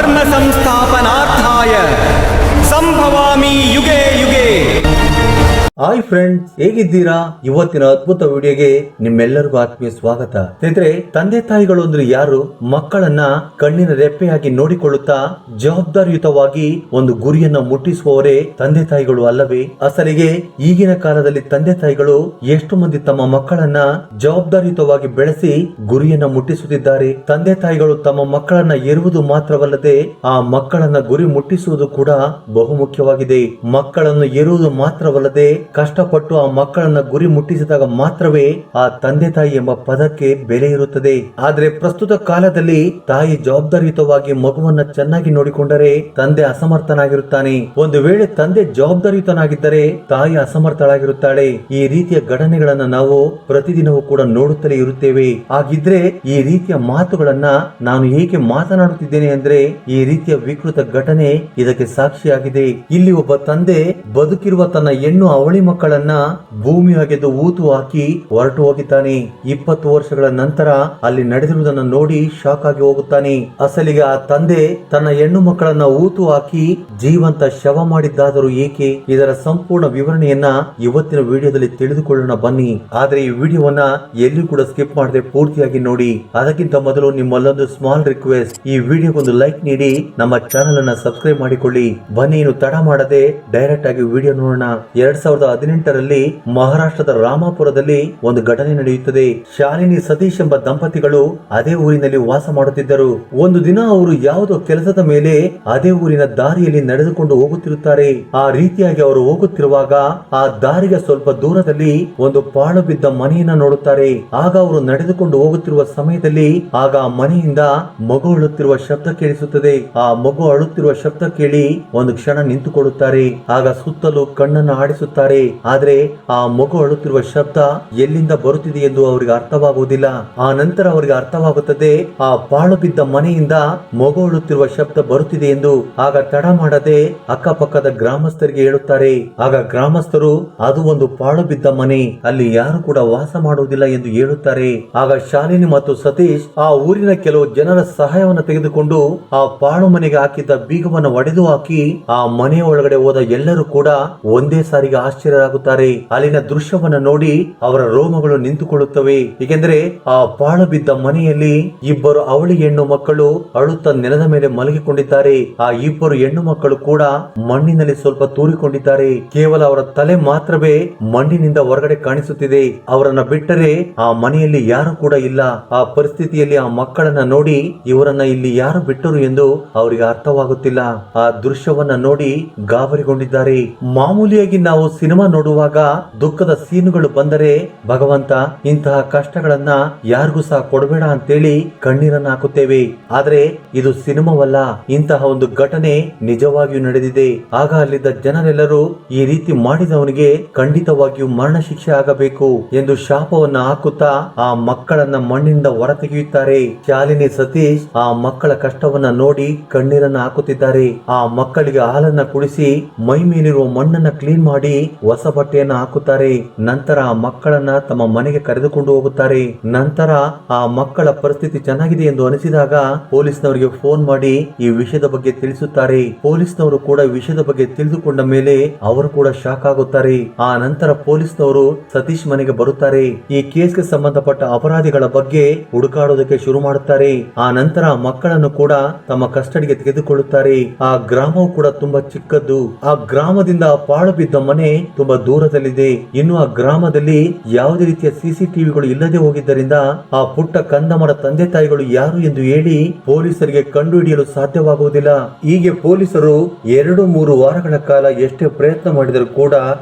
ಧರ್ಮ ಸಂಸ್ಥಾಪನಾರ್ಥಾಯ ಸಂಭವಾಮಿ ಯುಗೆ ಯುಗೆ. ಹಾಯ್ ಫ್ರೆಂಡ್ಸ್, ಹೇಗಿದ್ದೀರಾ? ಇವತ್ತಿನ ಅದ್ಭುತ ವಿಡಿಯೋಗೆ ನಿಮ್ಮೆಲ್ಲರಿಗೂ ಆತ್ಮೀಯ ಸ್ವಾಗತ. ಸ್ನೇಹಿತರೆ, ತಂದೆ ತಾಯಿಗಳು ಅಂದ್ರೆ ಯಾರು? ಮಕ್ಕಳನ್ನ ಕಣ್ಣಿನ ರೆಪ್ಪೆಯಾಗಿ ನೋಡಿಕೊಳ್ಳುತ್ತಾ ಜವಾಬ್ದಾರಿಯುತವಾಗಿ ಒಂದು ಗುರಿಯನ್ನ ಮುಟ್ಟಿಸುವವರೇ ತಂದೆ ತಾಯಿಗಳು ಅಲ್ಲವೇ? ಅಸಲಿಗೆ ಈಗಿನ ಕಾಲದಲ್ಲಿ ತಂದೆ ತಾಯಿಗಳು ಎಷ್ಟು ಮಂದಿ ತಮ್ಮ ಮಕ್ಕಳನ್ನ ಜವಾಬ್ದಾರಿಯುತವಾಗಿ ಬೆಳೆಸಿ ಗುರಿಯನ್ನ ಮುಟ್ಟಿಸುತ್ತಿದ್ದಾರೆ? ತಂದೆ ತಾಯಿಗಳು ತಮ್ಮ ಮಕ್ಕಳನ್ನ ಎರುವುದು ಮಾತ್ರವಲ್ಲದೆ ಆ ಮಕ್ಕಳನ್ನ ಗುರಿ ಮುಟ್ಟಿಸುವುದು ಕೂಡ ಬಹುಮುಖ್ಯವಾಗಿದೆ. ಮಕ್ಕಳನ್ನು ಎರುವುದು ಮಾತ್ರವಲ್ಲದೆ ಕಷ್ಟಪಟ್ಟು ಆ ಮಕ್ಕಳನ್ನ ಗುರಿ ಮುಟ್ಟಿಸಿದಾಗ ಮಾತ್ರವೇ ಆ ತಂದೆ ತಾಯಿ ಎಂಬ ಪದಕ್ಕೆ ಬೆಲೆ ಇರುತ್ತದೆ. ಆದ್ರೆ ಪ್ರಸ್ತುತ ಕಾಲದಲ್ಲಿ ತಾಯಿ ಜವಾಬ್ದಾರಿಯುತವಾಗಿ ಮಗುವನ್ನ ಚೆನ್ನಾಗಿ ನೋಡಿಕೊಂಡರೆ ತಂದೆ ಅಸಮರ್ಥನಾಗಿರುತ್ತಾನೆ. ಒಂದು ವೇಳೆ ತಂದೆ ಜವಾಬ್ದಾರಿಯುತನಾಗಿದ್ದರೆ ತಾಯಿ ಅಸಮರ್ಥಳಾಗಿರುತ್ತಾಳೆ. ಈ ರೀತಿಯ ಘಟನೆಗಳನ್ನ ನಾವು ಪ್ರತಿದಿನವೂ ಕೂಡ ನೋಡುತ್ತಲೇ ಇರುತ್ತೇವೆ. ಹಾಗಿದ್ರೆ ಈ ರೀತಿಯ ಮಾತುಗಳನ್ನ ನಾನು ಏಕೆ ಮಾತನಾಡುತ್ತಿದ್ದೇನೆ ಅಂದ್ರೆ ಈ ರೀತಿಯ ವಿಕೃತ ಘಟನೆ ಇದಕ್ಕೆ ಸಾಕ್ಷಿಯಾಗಿದೆ. ಇಲ್ಲಿ ಒಬ್ಬ ತಂದೆ ಬದುಕಿರುವ ತನ್ನ ಹೆಣ್ಣು ಅವಳಿ ಮಕ್ಕಳನ್ನ ಭೂಮಿ ಅಗೆದು ಊತು ಹಾಕಿ ಹೊರಟು ಹೋಗಿದ್ದಾನೆ. 20 ವರ್ಷಗಳ ನಂತರ ಅಲ್ಲಿ ನಡೆದಿರುವುದನ್ನು ನೋಡಿ ಶಾಕ್ ಆಗಿ ಹೋಗುತ್ತಾನೆ. ಅಸಲಿಗೆ ಆ ತಂದೆ ತನ್ನ ಹೆಣ್ಣು ಮಕ್ಕಳನ್ನ ಊತು ಹಾಕಿ ಜೀವಂತ ಶವ ಮಾಡಿದ್ದಾದರೂ ಏಕೆ? ಇದರ ಸಂಪೂರ್ಣ ವಿವರಣೆಯನ್ನ ಇವತ್ತಿನ ವಿಡಿಯೋದಲ್ಲಿ ತಿಳಿದುಕೊಳ್ಳೋಣ ಬನ್ನಿ. ಆದ್ರೆ ಈ ವಿಡಿಯೋವನ್ನ ಎಲ್ಲಿ ಕೂಡ ಸ್ಕಿಪ್ ಮಾಡದೆ ಪೂರ್ತಿಯಾಗಿ ನೋಡಿ. ಅದಕ್ಕಿಂತ ಮೊದಲು ನಿಮ್ಮಲ್ಲೊಂದು ಸ್ಮಾಲ್ ರಿಕ್ವೆಸ್ಟ್, ಈ ವಿಡಿಯೋಗೊಂದು ಲೈಕ್ ನೀಡಿ ನಮ್ಮ ಚಾನೆಲ್ ಅನ್ನ ಸಬ್ಸ್ಕ್ರೈಬ್ ಮಾಡಿಕೊಳ್ಳಿ. ಬನ್ನಿ, ಇನ್ನು ತಡ ಮಾಡದೆ ಡೈರೆಕ್ಟ್ ಆಗಿ ವಿಡಿಯೋ ನೋಡೋಣ. 2018ರಲ್ಲಿ ಮಹಾರಾಷ್ಟ್ರದ ರಾಮಾಪುರದಲ್ಲಿ ಒಂದು ಘಟನೆ ನಡೆಯುತ್ತದೆ. ಶಾಲಿನಿ ಸತೀಶ್ ಎಂಬ ದಂಪತಿಗಳು ಅದೇ ಊರಿನಲ್ಲಿ ವಾಸ ಮಾಡುತ್ತಿದ್ದರು. ಒಂದು ದಿನ ಅವರು ಯಾವುದೋ ಕೆಲಸದ ಮೇಲೆ ಅದೇ ಊರಿನ ದಾರಿಯಲ್ಲಿ ನಡೆದುಕೊಂಡು ಹೋಗುತ್ತಿರುತ್ತಾರೆ. ಆ ರೀತಿಯಾಗಿ ಅವರು ಹೋಗುತ್ತಿರುವಾಗ ಆ ದಾರಿಗೆ ಸ್ವಲ್ಪ ದೂರದಲ್ಲಿ ಒಂದು ಪಾಳು ಬಿದ್ದ ಮನೆಯನ್ನ ನೋಡುತ್ತಾರೆ. ಆಗ ಅವರು ನಡೆದುಕೊಂಡು ಹೋಗುತ್ತಿರುವ ಸಮಯದಲ್ಲಿ ಆಗ ಆ ಮನೆಯಿಂದ ಮಗು ಅಳುತ್ತಿರುವ ಶಬ್ದ ಕೇಳಿಸುತ್ತದೆ. ಆ ಮಗು ಅಳುತ್ತಿರುವ ಶಬ್ದ ಕೇಳಿ ಒಂದು ಕ್ಷಣ ನಿಂತುಕೊಳ್ಳುತ್ತಾರೆ. ಆಗ ಸುತ್ತಲೂ ಕಣ್ಣನ್ನು ಆಡಿಸುತ್ತಾರೆ. ಆದ್ರೆ ಆ ಮಗು ಅಳುತ್ತಿರುವ ಶಬ್ದ ಎಲ್ಲಿಂದ ಬರುತ್ತಿದೆ ಎಂದು ಅವರಿಗೆ ಅರ್ಥವಾಗುವುದಿಲ್ಲ. ಆ ನಂತರ ಅವರಿಗೆ ಅರ್ಥವಾಗುತ್ತದೆ ಆ ಪಾಳು ಬಿದ್ದ ಮನೆಯಿಂದ ಮಗು ಅಳುತ್ತಿರುವ ಶಬ್ದ ಬರುತ್ತಿದೆ ಎಂದು. ಆಗ ತಡ ಮಾಡದೆ ಅಕ್ಕಪಕ್ಕದ ಗ್ರಾಮಸ್ಥರಿಗೆ ಹೇಳುತ್ತಾರೆ. ಆಗ ಗ್ರಾಮಸ್ಥರು ಅದು ಒಂದು ಪಾಳು ಬಿದ್ದ ಮನೆ, ಅಲ್ಲಿ ಯಾರು ಕೂಡ ವಾಸ ಮಾಡುವುದಿಲ್ಲ ಎಂದು ಹೇಳುತ್ತಾರೆ. ಆಗ ಶಾಲಿನಿ ಮತ್ತು ಸತೀಶ್ ಆ ಊರಿನ ಕೆಲವು ಜನರ ಸಹಾಯವನ್ನು ತೆಗೆದುಕೊಂಡು ಆ ಪಾಳು ಮನೆಗೆ ಹಾಕಿದ್ದ ಬೀಗವನ್ನು ಒಡೆದು ಹಾಕಿ ಆ ಮನೆಯ ಒಳಗಡೆ ಹೋದ ಎಲ್ಲರೂ ಕೂಡ ಒಂದೇ ಸಾರಿಗೆ ಆಶ್ಚರ್ಯರಾಗುತ್ತಾರೆ. ಅಲ್ಲಿನ ದೃಶ್ಯವನ್ನ ನೋಡಿ ಅವರ ರೋಮಗಳು ನಿಂತುಕೊಳ್ಳುತ್ತವೆ. ಏಕೆಂದರೆ ಆ ಪಾಳು ಬಿದ್ದ ಮನೆಯಲ್ಲಿ ಇಬ್ಬರು ಅವಳಿ ಹೆಣ್ಣು ಮಕ್ಕಳು ಅಳುತ್ತಾ ನೆಲದ ಮೇಲೆ ಮಲಗಿಕೊಂಡಿದ್ದಾರೆ. ಆ ಇಬ್ಬರು ಹೆಣ್ಣು ಮಕ್ಕಳು ಕೂಡ ಮಣ್ಣಿನಲ್ಲಿ ಸ್ವಲ್ಪ ತೂರಿಕೊಂಡಿದ್ದಾರೆ. ಕೇವಲ ಅವರ ತಲೆ ಮಾತ್ರವೇ ಮಣ್ಣಿನಿಂದ ಹೊರಗಡೆ ಕಾಣಿಸುತ್ತಿದೆ. ಅವರನ್ನ ಬಿಟ್ಟರೆ ಆ ಮನೆಯಲ್ಲಿ ಯಾರು ಕೂಡ ಇಲ್ಲ. ಆ ಪರಿಸ್ಥಿತಿಯಲ್ಲಿ ಆ ಮಕ್ಕಳನ್ನ ನೋಡಿ ಇವರನ್ನ ಇಲ್ಲಿ ಯಾರು ಬಿಟ್ಟರು ಎಂದು ಅವರಿಗೆ ಅರ್ಥವಾಗುತ್ತಿಲ್ಲ. ಆ ದೃಶ್ಯವನ್ನ ನೋಡಿ ಗಾಬರಿಗೊಂಡಿದ್ದಾರೆ. ಮಾಮೂಲಿಯಾಗಿ ನಾವು ಸಿನಿಮಾ ನೋಡುವಾಗ ದುಃಖದ ಸೀನುಗಳು ಬಂದರೆ ಭಗವಂತ ಇಂತಹ ಕಷ್ಟಗಳನ್ನ ಯಾರಿಗೂ ಸಹ ಕೊಡಬೇಡ ಅಂತೇಳಿ ಕಣ್ಣೀರನ್ನ ಹಾಕುತ್ತೇವೆ. ಆದ್ರೆ ಇದು ಸಿನಿಮಾವಲ್ಲ, ಇಂತಹ ಒಂದು ಘಟನೆ ನಿಜವಾಗಿಯೂ ನಡೆದಿದೆ. ಆಗ ಅಲ್ಲಿದ್ದ ಜನರೆಲ್ಲರೂ ಈ ರೀತಿ ಮಾಡಿದವನಿಗೆ ಖಂಡಿತವಾಗಿಯೂ ಮರಣ ಶಿಕ್ಷೆ ಆಗಬೇಕು ಎಂದು ಶಾಪವನ್ನ ಹಾಕುತ್ತಾ ಆ ಮಕ್ಕಳನ್ನ ಮಣ್ಣಿನಿಂದ ಹೊರತೆಗೆಯುತ್ತಾರೆ. ಶಾಲಿನಿ ಸತೀಶ್ ಆ ಮಕ್ಕಳ ಕಷ್ಟವನ್ನ ನೋಡಿ ಕಣ್ಣೀರನ್ನ ಹಾಕುತ್ತಿದ್ದಾರೆ. ಆ ಮಕ್ಕಳಿಗೆ ಹಾಲನ್ನ ಕುಡಿಸಿ ಮೈ ಮೇಲಿರುವ ಮಣ್ಣನ್ನ ಕ್ಲೀನ್ ಮಾಡಿ ಹೊಸ ಬಟ್ಟೆಯನ್ನ ಹಾಕುತ್ತಾರೆ. ನಂತರ ಆ ಮಕ್ಕಳನ್ನ ತಮ್ಮ ಮನೆಗೆ ಕರೆದುಕೊಂಡು ಹೋಗುತ್ತಾರೆ. ನಂತರ ಆ ಮಕ್ಕಳ ಪರಿಸ್ಥಿತಿ ಚೆನ್ನಾಗಿದೆ ಎಂದು ಅನಿಸಿದಾಗ ಪೊಲೀಸ್ನವರಿಗೆ ಫೋನ್ ಮಾಡಿ ಈ ವಿಷಯದ ಬಗ್ಗೆ ತಿಳಿಸುತ್ತಾರೆ. ಪೊಲೀಸ್ನವರು ಕೂಡ ವಿಷಯದ ಬಗ್ಗೆ ತಿಳಿದುಕೊಂಡ ಮೇಲೆ ಅವರು ಕೂಡ ಶಾಕ್ ಆಗುತ್ತಾರೆ. ಆ ನಂತರ ಪೊಲೀಸ್ನವರು ಸತೀಶ್ ಮನೆಗೆ ಬರುತ್ತಾರೆ. ಈ ಕೇಸ್ಗೆ ಸಂಬಂಧಪಟ್ಟ ಅಪರಾಧಿಗಳ ಬಗ್ಗೆ ಹುಡುಕಾಡೋದಕ್ಕೆ ಶುರು ಮಾಡುತ್ತಾರೆ. ಆ ನಂತರ ಮಕ್ಕಳನ್ನು ಕೂಡ ತಮ್ಮ ಕಸ್ಟಡಿಗೆ ತೆಗೆದುಕೊಳ್ಳುತ್ತಾರೆ. ಆ ಗ್ರಾಮವು ಕೂಡ ತುಂಬಾ ಚಿಕ್ಕದ್ದು. ಆ ಗ್ರಾಮದಿಂದ ಪಾಳು ಬಿದ್ದ ಮನೆ ತುಂಬಾ ದೂರದಲ್ಲಿದೆ. ಇನ್ನು ಆ ಗ್ರಾಮದಲ್ಲಿ ಯಾವುದೇ ರೀತಿಯ ಸಿಸಿಟಿವಿಗಳು ಇಲ್ಲದೆ ಹೋಗಿದ್ದರಿಂದ ಆ ಪುಟ್ಟ ಕಂದಮ್ಮನ ತಂದೆ ತಾಯಿಗಳು ಯಾರು ಎಂದು ಹೇಳಿ ಪೊಲೀಸರಿಗೆ ಕಂಡುಹಿಡಿಯಲು ಸಾಧ್ಯವಾಗುವುದಿಲ್ಲ. ಹೀಗೆ ಪೊಲೀಸರು 2-3 ವಾರಗಳ ಕಾಲ ಎಷ್ಟೇ ಪ್ರಯತ್ನ ಮಾಡಿದರೂ ಕೂಡ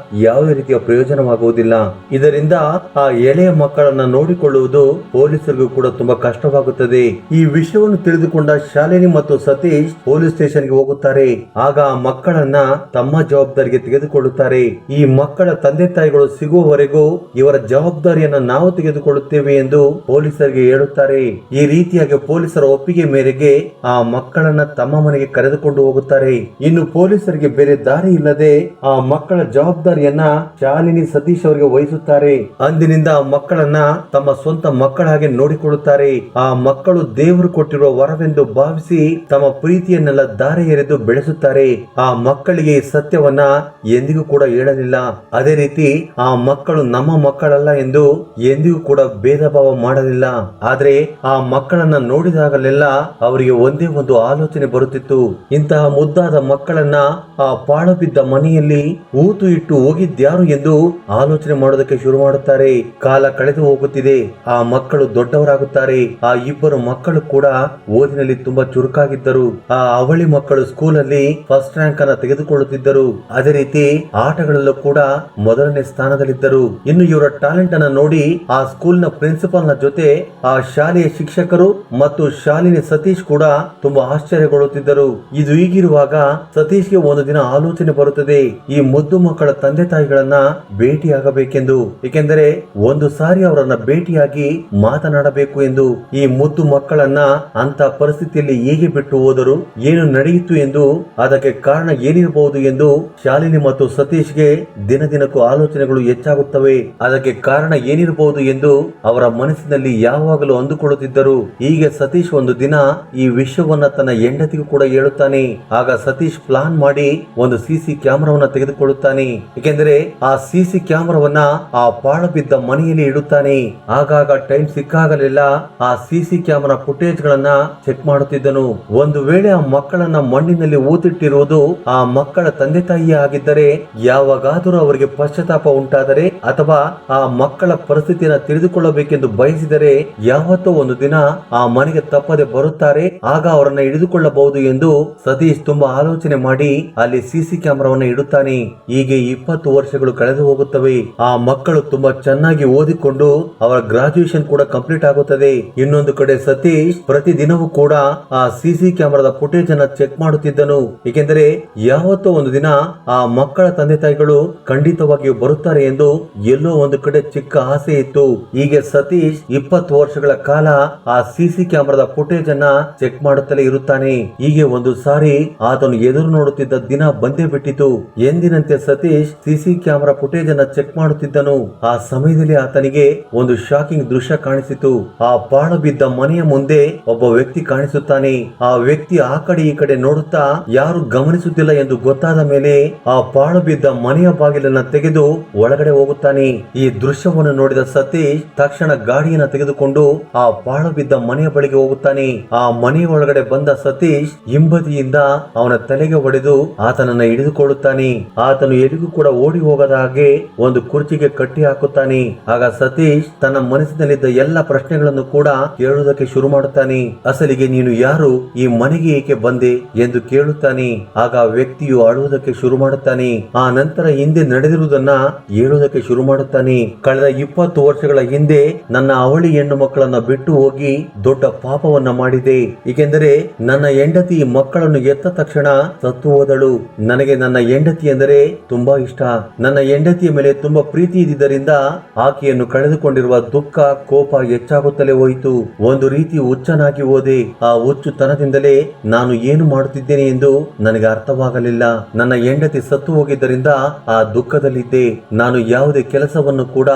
ಯಾವುದೇ ರೀತಿಯ ಪ್ರಯೋಜನವಾಗುವುದಿಲ್ಲ. ಇದರಿಂದ ಆ ಎಳೆಯ ಮಕ್ಕಳನ್ನ ನೋಡಿಕೊಳ್ಳುವುದು ಪೊಲೀಸರಿಗೂ ಕೂಡ ತುಂಬಾ ಕಷ್ಟವಾಗುತ್ತದೆ. ಈ ವಿಷಯವನ್ನು ತಿಳಿದುಕೊಂಡ ಶಾಲಿನಿ ಮತ್ತು ಸತೀಶ್ ಪೊಲೀಸ್ ಸ್ಟೇಷನ್ಗೆ ಹೋಗುತ್ತಾರೆ. ಆಗ ಆ ಮಕ್ಕಳನ್ನ ತಮ್ಮ ಜವಾಬ್ದಾರಿಗೆ ತೆಗೆದುಕೊಳ್ಳುತ್ತಾರೆ. ಈ ಈ ಮಕ್ಕಳ ತಂದೆ ತಾಯಿಗಳು ಸಿಗುವವರೆಗೂ ಇವರ ಜವಾಬ್ದಾರಿಯನ್ನ ನಾವು ತೆಗೆದುಕೊಳ್ಳುತ್ತೇವೆ ಎಂದು ಪೊಲೀಸರಿಗೆ ಹೇಳುತ್ತಾರೆ. ಈ ರೀತಿಯಾಗಿ ಪೊಲೀಸರ ಒಪ್ಪಿಗೆ ಮೇರೆಗೆ ಆ ಮಕ್ಕಳನ್ನ ತಮ್ಮ ಮನೆಗೆ ಕರೆದುಕೊಂಡು ಹೋಗುತ್ತಾರೆ. ಇನ್ನು ಪೊಲೀಸರಿಗೆ ಬೇರೆ ದಾರಿ ಇಲ್ಲದೆ ಆ ಮಕ್ಕಳ ಜವಾಬ್ದಾರಿಯನ್ನ ಶಾಲಿನಿ ಸತೀಶ್ ಅವರಿಗೆ ವಹಿಸುತ್ತಾರೆ. ಅಂದಿನಿಂದ ಆ ಮಕ್ಕಳನ್ನ ತಮ್ಮ ಸ್ವಂತ ಮಕ್ಕಳ ಹಾಗೆ ನೋಡಿಕೊಳ್ಳುತ್ತಾರೆ. ಆ ಮಕ್ಕಳು ದೇವರು ಕೊಟ್ಟಿರುವ ವರವೆಂದು ಭಾವಿಸಿ ತಮ್ಮ ಪ್ರೀತಿಯನ್ನೆಲ್ಲ ದಾರಿ ಎರೆದು ಬೆಳೆಸುತ್ತಾರೆ. ಆ ಮಕ್ಕಳಿಗೆ ಈ ಸತ್ಯವನ್ನ ಎಂದಿಗೂ ಕೂಡ ಹೇಳಲಿಲ್ಲ. ಅದೇ ರೀತಿ ಆ ಮಕ್ಕಳು ನಮ್ಮ ಮಕ್ಕಳಲ್ಲ ಎಂದು ಎಂದಿಗೂ ಕೂಡ ಭೇದ ಭಾವ ಮಾಡಲಿಲ್ಲ. ಆದ್ರೆ ಆ ಮಕ್ಕಳನ್ನ ನೋಡಿದಾಗಲೆಲ್ಲ ಅವರಿಗೆ ಒಂದೇ ಒಂದು ಆಲೋಚನೆ ಬರುತ್ತಿತ್ತು. ಇಂತಹ ಮುದ್ದಾದ ಮಕ್ಕಳನ್ನ ಆ ಪಾಳು ಬಿದ್ದ ಮನೆಯಲ್ಲಿ ಊತು ಇಟ್ಟು ಹೋಗಿದ್ಯಾರು ಎಂದು ಆಲೋಚನೆ ಮಾಡೋದಕ್ಕೆ ಶುರು ಮಾಡುತ್ತಾರೆ. ಕಾಲ ಕಳೆದು ಹೋಗುತ್ತಿದೆ. ಆ ಮಕ್ಕಳು ದೊಡ್ಡವರಾಗುತ್ತಾರೆ. ಆ ಇಬ್ಬರು ಮಕ್ಕಳು ಕೂಡ ಓದಿನಲ್ಲಿ ತುಂಬಾ ಚುರುಕಾಗಿದ್ದರು. ಆ ಅವಳಿ ಮಕ್ಕಳು ಸ್ಕೂಲಲ್ಲಿ ಫಸ್ಟ್ ರ್ಯಾಂಕ್ ಅನ್ನ ತೆಗೆದುಕೊಳ್ಳುತ್ತಿದ್ದರು. ಅದೇ ರೀತಿ ಆಟಗಳಲ್ಲೂ ಕೂಡ ಮೊದಲನೇ ಸ್ಥಾನದಲ್ಲಿದ್ದರು. ಇನ್ನು ಇವರ ಟ್ಯಾಲೆಂಟ್ ಅನ್ನ ನೋಡಿ ಆ ಸ್ಕೂಲ್ ನ ಪ್ರಿನ್ಸಿಪಾಲ್ ನ ಜೊತೆ ಆ ಶಾಲೆಯ ಶಿಕ್ಷಕರು ಮತ್ತು ಶಾಲಿನಿ ಸತೀಶ್ ಕೂಡ ತುಂಬಾ ಆಶ್ಚರ್ಯಗೊಳ್ಳುತ್ತಿದ್ದರು. ಇದು ಹೀಗಿರುವಾಗ ಸತೀಶ್ಗೆ ಒಂದು ದಿನ ಆಲೋಚನೆ ಬರುತ್ತದೆ, ಈ ಮುದ್ದು ಮಕ್ಕಳ ತಂದೆ ತಾಯಿಗಳನ್ನ ಭೇಟಿಯಾಗಬೇಕೆಂದು. ಏಕೆಂದರೆ ಒಂದು ಸಾರಿ ಅವರನ್ನ ಭೇಟಿಯಾಗಿ ಮಾತನಾಡಬೇಕು ಎಂದು. ಈ ಮುದ್ದು ಮಕ್ಕಳನ್ನ ಅಂತ ಪರಿಸ್ಥಿತಿಯಲ್ಲಿ ಹೇಗೆ ಬಿಟ್ಟು ಹೋದರು, ಏನು ನಡೆಯಿತು ಎಂದು, ಅದಕ್ಕೆ ಕಾರಣ ಏನಿರಬಹುದು ಎಂದು ಶಾಲಿನಿ ಮತ್ತು ಸತೀಶ್ಗೆ ದಿನ ದಿನಕ್ಕೂ ಆಲೋಚನೆಗಳು ಹೆಚ್ಚಾಗುತ್ತವೆ. ಅದಕ್ಕೆ ಕಾರಣ ಏನಿರಬಹುದು ಎಂದು ಅವರ ಮನಸ್ಸಿನಲ್ಲಿ ಯಾವಾಗಲೂ ಅಂದುಕೊಳ್ಳುತ್ತಿದ್ದರು. ಹೀಗೆ ಸತೀಶ್ ಒಂದು ದಿನ ಈ ವಿಷಯವನ್ನ ತನ್ನ ಹೆಂಡತಿಗೂ ಕೂಡ ಹೇಳುತ್ತಾನೆ. ಆಗ ಸತೀಶ್ ಪ್ಲಾನ್ ಮಾಡಿ ಒಂದು ಸಿಸಿ ಕ್ಯಾಮೆರಾವನ್ನ ತೆಗೆದುಕೊಳ್ಳುತ್ತಾನೆ. ಏಕೆಂದರೆ ಆ ಸಿಸಿ ಕ್ಯಾಮೆರಾವನ್ನ ಆ ಪಾಳು ಬಿದ್ದ ಮನೆಯಲ್ಲಿ ಇಡುತ್ತಾನೆ. ಆಗಾಗ ಟೈಮ್ ಸಿಕ್ಕಾಗಲೆಲ್ಲ ಆ ಸಿಸಿ ಕ್ಯಾಮೆರಾ ಫುಟೇಜ್ ಗಳನ್ನ ಚೆಕ್ ಮಾಡುತ್ತಿದ್ದನು. ಒಂದು ವೇಳೆ ಆ ಮಕ್ಕಳನ್ನ ಮಣ್ಣಿನಲ್ಲಿ ಊತಿಟ್ಟಿರುವುದು ಆ ಮಕ್ಕಳ ತಂದೆ ತಾಯಿಯೇ ಆಗಿದ್ದರೆ, ಯಾವಾಗಾದರೂ ಅವರಿಗೆ ಪಶ್ಚಾತ್ತಾಪ ಉಂಟಾದರೆ ಅಥವಾ ಆ ಮಕ್ಕಳ ಪರಿಸ್ಥಿತಿಯನ್ನು ತಿಳಿದುಕೊಳ್ಳಬೇಕೆಂದು ಬಯಸಿದರೆ ಯಾವತ್ತೋ ಒಂದು ದಿನ ಆ ಮನೆಗೆ ತಪ್ಪದೆ ಬರುತ್ತಾರೆ. ಆಗ ಅವರನ್ನ ಹಿಡಿದುಕೊಳ್ಳಬಹುದು ಎಂದು ಸತೀಶ್ ತುಂಬಾ ಆಲೋಚನೆ ಮಾಡಿ ಅಲ್ಲಿ ಸಿಸಿ ಕ್ಯಾಮೆರಾವನ್ನು ಇಡುತ್ತಾನೆ. ಹೀಗೆ 20 ವರ್ಷಗಳು ಕಳೆದು ಹೋಗುತ್ತವೆ. ಆ ಮಕ್ಕಳು ತುಂಬಾ ಚೆನ್ನಾಗಿ ಓದಿಕೊಂಡು ಅವರ ಗ್ರಾಜುಯೇಷನ್ ಕೂಡ ಕಂಪ್ಲೀಟ್ ಆಗುತ್ತದೆ. ಇನ್ನೊಂದು ಕಡೆ ಸತೀಶ್ ಪ್ರತಿ ದಿನವೂ ಕೂಡ ಆ ಸಿಸಿ ಕ್ಯಾಮೆರಾದ ಫುಟೇಜ್ ಅನ್ನ ಚೆಕ್ ಮಾಡುತ್ತಿದ್ದನು. ಏಕೆಂದರೆ ಯಾವತ್ತೋ ಒಂದು ದಿನ ಆ ಮಕ್ಕಳ ತಂದೆ ತಾಯಿಗಳು ಖಂಡಿತವಾಗಿಯೂ ಬರುತ್ತಾರೆ ಎಂದು ಎಲ್ಲೋ ಒಂದು ಕಡೆ ಚಿಕ್ಕ ಆಸೆ ಇತ್ತು. ಹೀಗೆ ಸತೀಶ್ 20 ವರ್ಷಗಳ ಕಾಲ ಆ ಸಿಸಿ ಕ್ಯಾಮೆರಾದ ಫುಟೇಜ್ ಅನ್ನ ಚೆಕ್ ಮಾಡುತ್ತಲೇ ಇರುತ್ತಾನೆ. ಹೀಗೆ ಒಂದು ಸಾರಿ ಆತನು ಎದುರು ನೋಡುತ್ತಿದ್ದ ದಿನ ಬಂದೇ ಬಿಟ್ಟಿತು. ಎಂದಿನಂತೆ ಸತೀಶ್ ಸಿಸಿ ಕ್ಯಾಮೆರಾ ಫುಟೇಜ್ ಅನ್ನ ಚೆಕ್ ಮಾಡುತ್ತಿದ್ದನು. ಆ ಸಮಯದಲ್ಲಿ ಆತನಿಗೆ ಒಂದು ಶಾಕಿಂಗ್ ದೃಶ್ಯ ಕಾಣಿಸಿತು. ಆ ಪಾಳು ಬಿದ್ದ ಮನೆಯ ಮುಂದೆ ಒಬ್ಬ ವ್ಯಕ್ತಿ ಕಾಣಿಸುತ್ತಾನೆ. ಆ ವ್ಯಕ್ತಿ ಆ ಕಡೆ ಈ ಕಡೆ ನೋಡುತ್ತಾ ಯಾರು ಗಮನಿಸುತ್ತಿಲ್ಲ ಎಂದು ಗೊತ್ತಾದ ಮೇಲೆ ಆ ಪಾಳು ಬಿದ್ದ ಮನೆಯ ಬಾಗಿಲನ್ನ ತೆಗೆದು ಒಳಗಡೆ ಹೋಗುತ್ತಾನೆ. ಈ ದೃಶ್ಯವನ್ನು ನೋಡಿದ ಸತೀಶ್ ತಕ್ಷಣ ಗಾಡಿಯನ್ನ ತೆಗೆದುಕೊಂಡು ಆ ಪಾಳು ಬಿದ್ದ ಮನೆಯ ಬಳಿಗೆ ಹೋಗುತ್ತಾನೆ. ಆ ಮನೆಯ ಒಳಗಡೆ ಬಂದ ಸತೀಶ್ ಹಿಂಬದಿಯಿಂದ ಅವನ ತಲೆಗೆ ಹೊಡೆದು ಆತನನ್ನ ಹಿಡಿದುಕೊಳ್ಳುತ್ತಾನೆ. ಆತನು ಎಲ್ಲಿಗೂ ಕೂಡ ಓಡಿ ಹೋಗದ ಹಾಗೆ ಒಂದು ಕುರ್ಚಿಗೆ ಕಟ್ಟಿ ಹಾಕುತ್ತಾನೆ. ಆಗ ಸತೀಶ್ ತನ್ನ ಮನಸ್ಸಿನಲ್ಲಿದ್ದ ಎಲ್ಲ ಪ್ರಶ್ನೆಗಳನ್ನು ಕೂಡ ಕೇಳುವುದಕ್ಕೆ ಶುರು ಮಾಡುತ್ತಾನೆ. ಅಸಲಿಗೆ ನೀನು ಯಾರು, ಈ ಮನೆಗೆ ಏಕೆ ಬಂದೆ ಎಂದು ಕೇಳುತ್ತಾನೆ. ಆಗ ವ್ಯಕ್ತಿಯು ಅಳುವುದಕ್ಕೆ ಶುರು ಮಾಡುತ್ತಾನೆ. ಆ ನಂತರ ಹಿಂದೆ ನಡೆದಿರುವುದನ್ನ ಹೇಳುವುದಕ್ಕೆ ಶುರು ಮಾಡುತ್ತಾನೆ. ಕಳೆದ 20 ವರ್ಷಗಳ ಹಿಂದೆ ನನ್ನ ಅವಳಿ ಹೆಣ್ಣು ಮಕ್ಕಳನ್ನ ಬಿಟ್ಟು ಹೋಗಿ ದೊಡ್ಡ ಪಾಪವನ್ನ ಮಾಡಿದೆ. ಏಕೆಂದರೆ ನನ್ನ ಹೆಂಡತಿ ಮಕ್ಕಳನ್ನು ಎತ್ತ ತಕ್ಷಣ ಸತ್ತು ಹೋದಳು. ನನಗೆ ನನ್ನ ಹೆಂಡತಿ ಎಂದರೆ ತುಂಬಾ ಇಷ್ಟ. ನನ್ನ ಹೆಂಡತಿಯ ಮೇಲೆ ತುಂಬಾ ಪ್ರೀತಿ ಇದ್ದಿದ್ದರಿಂದ ಆಕೆಯನ್ನು ಕಳೆದುಕೊಂಡಿರುವ ದುಃಖ ಕೋಪ ಹೆಚ್ಚಾಗುತ್ತಲೇ ಹೋಯಿತು. ಒಂದು ರೀತಿ ಹುಚ್ಚನಾಗಿ ಹೋದೆ. ಆ ಹುಚ್ಚುತನದಿಂದಲೇ ನಾನು ಏನು ಮಾಡುತ್ತಿದ್ದೇನೆ ಎಂದು ನನಗೆ ಅರ್ಥವಾಗಲಿಲ್ಲ. ನನ್ನ ಹೆಂಡತಿ ಸತ್ತು ಹೋಗಿದ್ದರಿಂದ ಆ ದುಃಖದಲ್ಲಿದ್ದೆ. ನಾನು ಯಾವುದೇ ಕೆಲಸವನ್ನು ಕೂಡ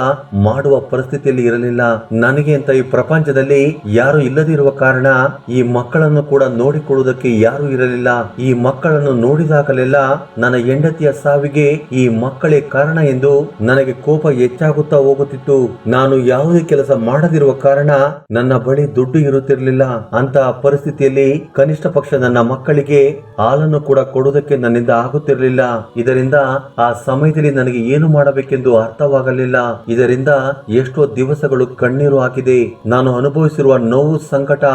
ಮಾಡುವ ಪರಿಸ್ಥಿತಿಯಲ್ಲಿ ಇರಲಿಲ್ಲ. ನನಗೆ ಅಂತ ಈ ಪ್ರಪಂಚದಲ್ಲಿ ಯಾರು ಇಲ್ಲದಿರುವ ಕಾರಣ ಈ ಮಕ್ಕಳನ್ನು ಕೂಡ ನೋಡಿಕೊಳ್ಳುವುದಕ್ಕೆ ಯಾರು ಇರಲಿಲ್ಲ. ಈ ಮಕ್ಕಳನ್ನು ನೋಡಿದಾಗಲೆಲ್ಲ ನನ್ನ ಹೆಂಡತಿಯ ಸಾವಿಗೆ ಈ ಮಕ್ಕಳೇ ಕಾರಣ ಎಂದು ನನಗೆ ಕೋಪ ಹೆಚ್ಚಾಗುತ್ತಾ ಹೋಗುತ್ತಿತ್ತು. ನಾನು ಯಾವುದೇ ಕೆಲಸ ಮಾಡದಿರುವ ಕಾರಣ ನನ್ನ ಬಳಿ ದುಡ್ಡು ಇರುತ್ತಿರಲಿಲ್ಲ. ಅಂತಹ ಪರಿಸ್ಥಿತಿಯಲ್ಲಿ ಕನಿಷ್ಠ ಪಕ್ಷ ನನ್ನ ಮಕ್ಕಳಿಗೆ ಹಾಲನ್ನು ಕೂಡ ಕೊಡುವುದಕ್ಕೆ ನನ್ನಿಂದ ಆಗುತ್ತಿರಲಿಲ್ಲ. ಇದರಿಂದ ಆ ಸಮಯದಲ್ಲಿ ನನಗೆ ಏನು ಮಾಡಬೇಕೆಂದು ಅರ್ಥವಾಗಲಿಲ್ಲ. ಇದರಿಂದ ಎಷ್ಟೋ ದಿವಸಗಳು ಕಣ್ಣೀರು ಹಾಕಿದೆ. ನಾನು ಅನುಭವಿಸಿರುವ ನೋವು ಸಂಕಟ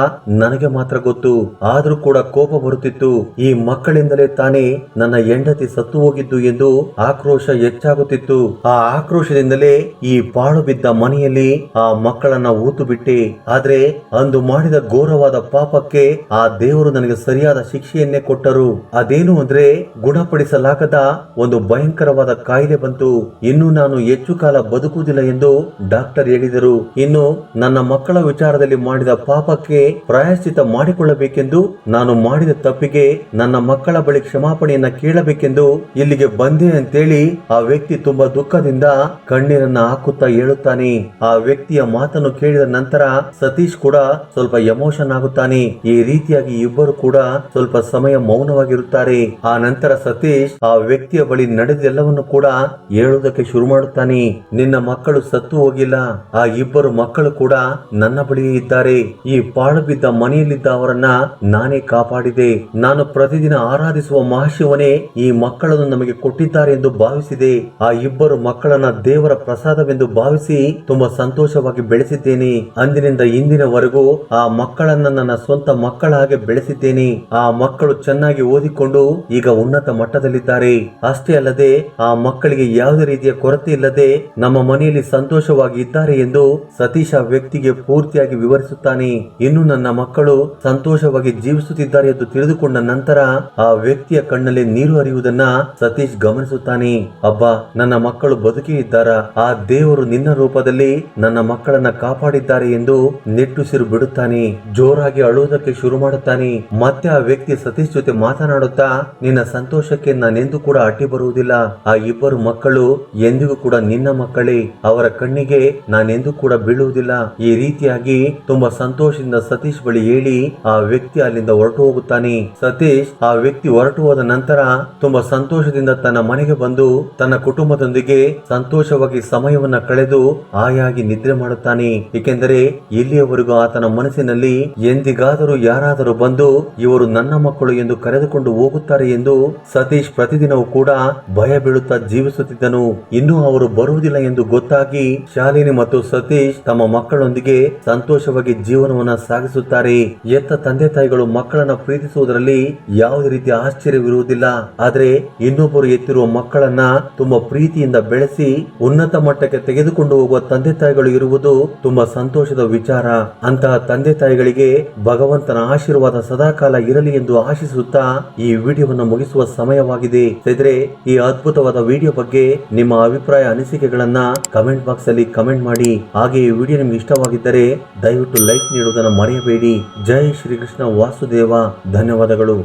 ನನಗೆ ಮಾತ್ರ ಗೊತ್ತು. ಆದ್ರೂ ಕೂಡ ಕೋಪ ಬರುತ್ತಿತ್ತು. ಈ ಮಕ್ಕಳಿಂದಲೇ ತಾನೇ ನನ್ನ ಹೆಂಡತಿ ಸತ್ತು ಹೋಗಿದ್ದು ಎಂದು ಆಕ್ರೋಶ ಹೆಚ್ಚಾಗುತ್ತಿತ್ತು. ಆ ಆಕ್ರೋಶದಿಂದಲೇ ಈ ಪಾಳು ಬಿದ್ದ ಮನೆಯಲ್ಲಿ ಆ ಮಕ್ಕಳನ್ನ ಊತು ಬಿಟ್ಟೆ. ಆದ್ರೆ ಅಂದು ಮಾಡಿದ ಘೋರವಾದ ಪಾಪಕ್ಕೆ ಆ ದೇವರು ನನಗೆ ಸರಿಯಾದ ಶಿಕ್ಷೆಯನ್ನೇ ಕೊಟ್ಟರು. ಅದೇನು ಅಂದ್ರೆ ಗುಣಪಡಿಸಲಾಗದ ಒಂದು ಭಯಂಕರ ಭಯಂಕರವಾದ ಕಾಯಿಲೆ ಬಂತು. ಇನ್ನು ನಾನು ಹೆಚ್ಚು ಕಾಲ ಬದುಕುವುದಿಲ್ಲ ಎಂದು ಡಾಕ್ಟರ್ ಹೇಳಿದರು. ಇನ್ನು ನನ್ನ ಮಕ್ಕಳ ವಿಚಾರದಲ್ಲಿ ಮಾಡಿದ ಪಾಪಕ್ಕೆ ಪ್ರಾಯಶ್ಚಿತ ಮಾಡಿಕೊಳ್ಳಬೇಕೆಂದು, ನಾನು ಮಾಡಿದ ತಪ್ಪಿಗೆ ನನ್ನ ಮಕ್ಕಳ ಬಳಿ ಕ್ಷಮಾಪಣೆಯನ್ನ ಕೇಳಬೇಕೆಂದು ಇಲ್ಲಿಗೆ ಬಂದೆ ಅಂತೇಳಿ ಆ ವ್ಯಕ್ತಿ ತುಂಬಾ ದುಃಖದಿಂದ ಕಣ್ಣೀರನ್ನ ಹಾಕುತ್ತಾ ಹೇಳುತ್ತಾನೆ. ಆ ವ್ಯಕ್ತಿಯ ಮಾತನ್ನು ಕೇಳಿದ ನಂತರ ಸತೀಶ್ ಕೂಡ ಸ್ವಲ್ಪ ಎಮೋಷನ್ ಆಗುತ್ತಾನೆ. ಈ ರೀತಿಯಾಗಿ ಇಬ್ಬರು ಕೂಡ ಸ್ವಲ್ಪ ಸಮಯ ಮೌನವಾಗಿರುತ್ತಾರೆ. ಆ ನಂತರ ಸತೀಶ್ ಆ ವ್ಯಕ್ತಿಯ ಬಳಿ ನಡೆದೆಲ್ಲವನ್ನು ಕೂಡ ಹೇಳುವುದಕ್ಕೆ ಶುರು ಮಾಡುತ್ತಾನೆ. ನಿನ್ನ ಮಕ್ಕಳು ಸತ್ತು ಹೋಗಿಲ್ಲ, ಆ ಇಬ್ಬರು ಮಕ್ಕಳು ಕೂಡ ನನ್ನ ಬಳಿಯೇ ಇದ್ದಾರೆ. ಈ ಪಾಳು ಬಿದ್ದ ಮನೆಯಲ್ಲಿದ್ದ ಅವರನ್ನ ನಾನೇ ಕಾಪಾಡಿದೆ. ನಾನು ಪ್ರತಿದಿನ ಆರಾಧಿಸುವ ಮಹಾಶಿವನೇ ಈ ಮಕ್ಕಳನ್ನು ನಮಗೆ ಕೊಟ್ಟಿದ್ದಾರೆ ಎಂದು ಭಾವಿಸಿದೆ. ಆ ಇಬ್ಬರು ಮಕ್ಕಳನ್ನ ದೇವರ ಪ್ರಸಾದವೆಂದು ಭಾವಿಸಿ ತುಂಬಾ ಸಂತೋಷವಾಗಿ ಬೆಳೆಸಿದ್ದೇನೆ. ಅಂದಿನಿಂದ ಇಂದಿನವರೆಗೂ ಆ ಮಕ್ಕಳನ್ನ ನನ್ನ ಸ್ವಂತ ಮಕ್ಕಳ ಹಾಗೆ ಬೆಳೆಸಿದ್ದೇನೆ. ಆ ಮಕ್ಕಳು ಚೆನ್ನಾಗಿ ಓದಿಕೊಂಡು ಈಗ ಉನ್ನತ ಮಟ್ಟದಲ್ಲಿದ್ದಾರೆ. ಅಷ್ಟೇ ಅಲ್ಲದೆ ಆ ಮಕ್ಕಳಿಗೆ ಯಾವುದೇ ರೀತಿಯ ಕೊರತೆ ಇಲ್ಲದೆ ನಮ್ಮ ಮನೆಯಲ್ಲಿ ಸಂತೋಷವಾಗಿ ಇದ್ದಾರೆ ಎಂದು ಸತೀಶ್ ಆ ವ್ಯಕ್ತಿಗೆ ಪೂರ್ತಿಯಾಗಿ ವಿವರಿಸುತ್ತಾನೆ. ಇನ್ನು ನನ್ನ ಮಕ್ಕಳು ಸಂತೋಷವಾಗಿ ಜೀವಿಸುತ್ತಿದ್ದಾರೆ ಎಂದು ತಿಳಿದುಕೊಂಡ ನಂತರ ಆ ವ್ಯಕ್ತಿಯ ಕಣ್ಣಲ್ಲಿ ನೀರು ಹರಿಯುವುದನ್ನ ಸತೀಶ್ ಗಮನಿಸುತ್ತಾನೆ. ಅಬ್ಬಾ, ನನ್ನ ಮಕ್ಕಳು ಬದುಕಿ ಇದ್ದಾರಾ? ಆ ದೇವರು ನಿನ್ನ ರೂಪದಲ್ಲಿ ನನ್ನ ಮಕ್ಕಳನ್ನ ಕಾಪಾಡಿದ್ದಾರೆ ಎಂದು ನಿಟ್ಟುಸಿರು ಬಿಡುತ್ತಾನೆ. ಜೋರಾಗಿ ಅಳುವುದಕ್ಕೆ ಶುರು ಮಾಡುತ್ತಾನೆ. ಮತ್ತೆ ಆ ವ್ಯಕ್ತಿ ಸತೀಶ್ ಜೊತೆ ಮಾತನಾಡುತ್ತಾ, ನಿನ್ನ ಸಂತೋಷಕ್ಕೆ ನಾನೆಂದೂ ಕೂಡ ಅಡ್ಡಿ ಬರುವುದಿಲ್ಲ. ಆ ಇಬ್ಬರು ಮಕ್ಕಳು ಎಂದಿಗೂ ಕೂಡ ನಿನ್ನ ಮಕ್ಕಳೇ. ಅವರ ಕಣ್ಣಿಗೆ ನಾನೆಂದೂ ಕೂಡ ಬೀಳುವುದಿಲ್ಲ. ಈ ರೀತಿಯಾಗಿ ತುಂಬಾ ಸಂತೋಷದಿಂದ ಸತೀಶ್ ಬಳಿ ಹೇಳಿ ಆ ವ್ಯಕ್ತಿ ಅಲ್ಲಿಂದ ಹೊರಟು ಹೋಗುತ್ತಾನೆ. ಸತೀಶ್ ಆ ವ್ಯಕ್ತಿ ಹೊರಟು ಹೋದ ನಂತರ ತುಂಬಾ ಸಂತೋಷದಿಂದ ತನ್ನ ಮನೆಗೆ ಬಂದು ತನ್ನ ಕುಟುಂಬದೊಂದಿಗೆ ಸಂತೋಷವಾಗಿ ಸಮಯವನ್ನ ಕಳೆದು ಆಯಾಗಿ ನಿದ್ರೆ ಮಾಡುತ್ತಾನೆ. ಏಕೆಂದರೆ ಇಲ್ಲಿಯವರೆಗೂ ಆತನ ಮನಸ್ಸಿನಲ್ಲಿ ಎಂದಿಗಾದರೂ ಯಾರಾದರೂ ಬಂದು ಇವರು ನನ್ನ ಮಕ್ಕಳು ಎಂದು ಕರೆದುಕೊಂಡು ಹೋಗುತ್ತಾರೆ ಎಂದು ಸತೀಶ್ ಪ್ರತಿದಿನವೂ ಕೂಡ ಭಯ ಬೀಳುತ್ತಾ ಜೀವಿಸುತ್ತಿದ್ದನು. ಇನ್ನೂ ಅವರು ಬರುವುದಿಲ್ಲ ಎಂದು ಗೊತ್ತಾಗಿ ಶಾಲಿನಿ ಮತ್ತು ಸತೀಶ್ ತಮ್ಮ ಮಕ್ಕಳೊಂದಿಗೆ ಸಂತೋಷವಾಗಿ ಜೀವನವನ್ನ ಸಾಗಿಸುತ್ತಾರೆ. ಎತ್ತ ತಂದೆ ತಾಯಿಗಳು ಮಕ್ಕಳನ್ನ ಪ್ರೀತಿಸುವುದರಲ್ಲಿ ಯಾವುದೇ ರೀತಿಯ ಆಶ್ಚರ್ಯವಿರುವುದಿಲ್ಲ. ಆದ್ರೆ ಇನ್ನೊಬ್ಬರು ಎತ್ತಿರುವ ಮಕ್ಕಳನ್ನ ತುಂಬಾ ಪ್ರೀತಿಯಿಂದ ಬೆಳೆಸಿ ಉನ್ನತ ಮಟ್ಟಕ್ಕೆ ತೆಗೆದುಕೊಂಡು ಹೋಗುವ ತಂದೆ ತಾಯಿಗಳು ಇರುವುದು ತುಂಬಾ ಸಂತೋಷದ ವಿಚಾರ. ಅಂತಹ ತಂದೆ ತಾಯಿಗಳಿಗೆ ಭಗವಂತನ ಆಶೀರ್ವಾದ ಸದಾಕಾಲ ಇರಲಿ ಎಂದು ಆಶಿಸುತ್ತಾ ಈ ವಿಡಿಯೋವನ್ನು ಮುಗಿಸುವ ಸಮಯವಾಗಿದೆ. ಇದ್ರೆ ಈ ಅದ್ಭುತವಾದ ವಿಡಿಯೋ ಬಗ್ಗೆ ನಿಮ್ಮ ಅಭಿಪ್ರಾಯ ಅನಿಸಿಕೆಗಳನ್ನ ಕಮೆಂಟ್ ಬಾಕ್ಸ್ ಅಲ್ಲಿ ಕಮೆಂಟ್ ಮಾಡಿ. ಹಾಗೆ ಈ ವಿಡಿಯೋ ನಿಮ್ಗೆ ಇಷ್ಟವಾಗಿದ್ದರೆ ದಯವಿಟ್ಟು ಲೈಕ್ ನೀಡುವುದನ್ನು ಮರೆಯಬೇಡಿ. ಜೈ ಶ್ರೀಕೃಷ್ಣ ವಾಸುದೇವ. ಧನ್ಯವಾದಗಳು.